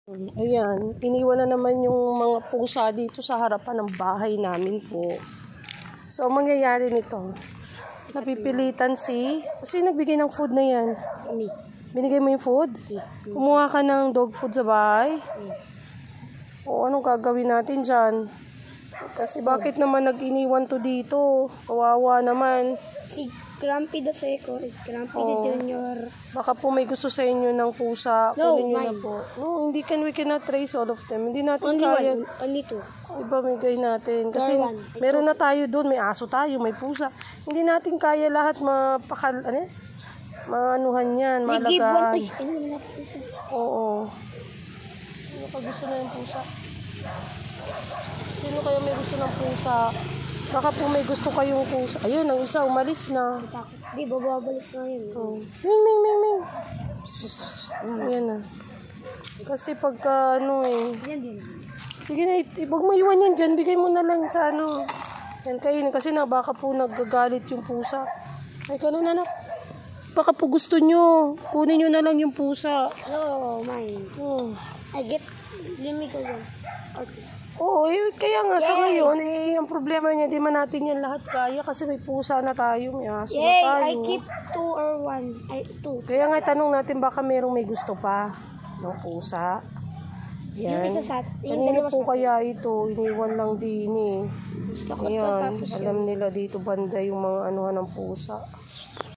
Ayan, iniwan na naman yung mga pusa dito sa harapan ng bahay namin po. So, ang mangyayari nito, napipilitan kasi nagbigay ng food na yan. Binigay mo yung food? Kumuha ka ng dog food sa bahay? O, anong gagawin natin dyan? Kasi bakit naman nag-iniwan to dito? Kawawa naman. Si Grumpy the Second, Grumpy the Junior. Baka po may gusto sa inyo ng pusa. No, Kunin nyo na mine. po. No, we cannot trace all of them. Hindi natin Only kaya. one, only two. Ibamigay natin. Kasi Or one. meron na tayo doon. May aso tayo, may pusa. Hindi natin kaya lahat maanuhan yan, We give one malagaan. pa. Ano naman natin isa? Oo. Sino ka gusto na yung pusa? Sino kaya may gusto ng pusa? Baka po may gusto kayong pusa. Ayun, ang isa umalis na. Takot. Di, bababalik na yun. Oh. Ming, ming, ming, ming. Ayan na. Kasi pagka Yan din. sige na, wag mo iwan yan dyan. Bigay mo na lang sa yan kainin. Kasi baka po naggagalit yung pusa. Ay, ganun anak. Baka po gusto nyo. Kunin nyo na lang yung pusa. Hello, mine. Let me go one. Okay. Oo, kaya nga sa ngayon, ang problema niya, di man natin yan lahat kaya kasi may pusa na tayo, may aso na Yay! tayo. I keep 2 or 1. 2. Kaya nga, tanong natin baka merong may gusto pa ng pusa. Yan. Yung isa sa Kanino po kaya ito? Iniwan lang din eh. Gusto ko to, Ayan, tapos alam nila dito banda yung mga anuhan ng pusa.